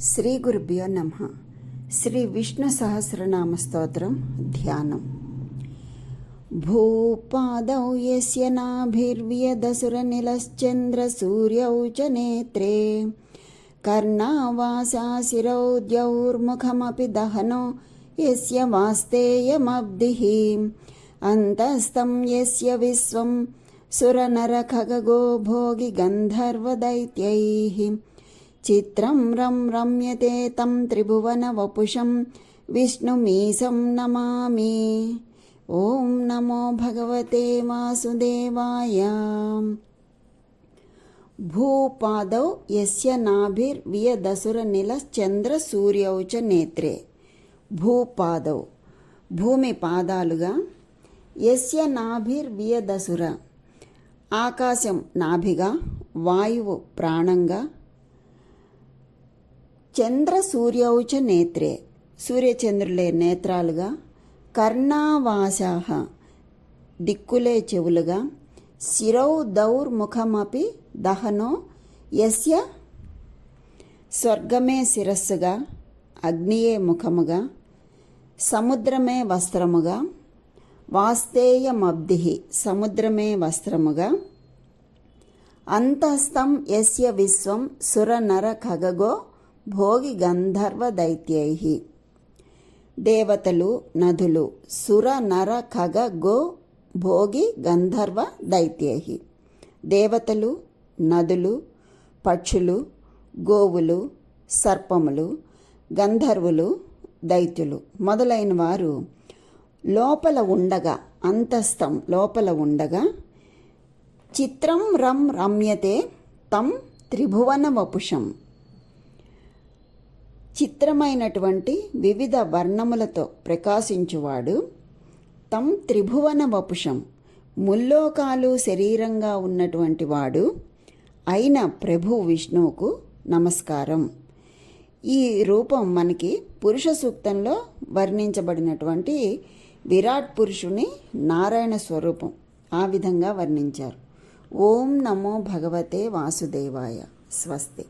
శ్రీ గురుభ్యో నమః. శ్రీ విష్ణు సహస్రనామ స్తోత్రం ధ్యానం. భూపాదౌ యస్య నాభిర్వ్యదసురనిలశ్చంద్ర సూర్యౌ చ నేత్రే కర్ణావాసా శిరౌ ద్యౌర్ముఖమపి దహనో యస్య వాస్తేయమబ్ధిః అంతస్థం యస్య విశ్వం సురనరఖగో భోగి గంధర్వదైత్యైః చిత్రం రం రమ్యతే తం త్రిభువన వపుషం విష్ణుమీశం నమామి. ఓం నమో భగవతే వాసుదేవాయ. భూపాదౌ యస్య నాభిర్వ్యదసురనిలశ్చంద్ర సూర్యౌ చ నేత్రే. భూపాదౌ భూమి పాదాలుగా, యస్య నాభిర్వ్యదసుర ఆకాశం నాభిగా, వాయువు ప్రాణంగా, చంద్ర సూర్యౌ చ నేత్రే సూర్యచంద్రులే నేత్రాలుగా, కర్ణావాసాః దిక్కులే చెవులుగా, శిరౌ దౌర్ముఖమపి దహనో యస్య స్వర్గమే శిరస్సుగా, అగ్నియే ముఖముగా, సముద్రమే వస్త్రముగా, వాస్తేయమబ్ధిః సముద్రమే వస్త్రముగా, అంతస్థం యస్య విశ్వం సురనర ఖగగో భోగి గంధర్వ దైత్యైః. దేవతలు, నదులు, సుర నర ఖగ గో భోగి గంధర్వ దైత్యైః. దేవతలు, నదులు, పక్షులు, గోవులు, సర్పములు, గంధర్వులు, దైత్యులు మొదలైన వారు లోపల ఉండగా, అంతస్థం లోపల ఉండగా, చిత్రం రం రమ్యతే తం త్రిభువన వపుషం చిత్రమైనటువంటి వివిధ వర్ణములతో ప్రకాశించువాడు, తం త్రిభువన వపుషం ముల్లోకాలు శరీరంగా ఉన్నటువంటి వాడు అయిన ప్రభు విష్ణువుకు నమస్కారం. ఈ రూపం మనకి పురుష సూక్తంలో వర్ణించబడినటువంటి విరాట్ పురుషుని నారాయణ స్వరూపం. ఆ విధంగా వర్ణించారు. ఓం నమో భగవతే వాసుదేవాయ. స్వస్తి.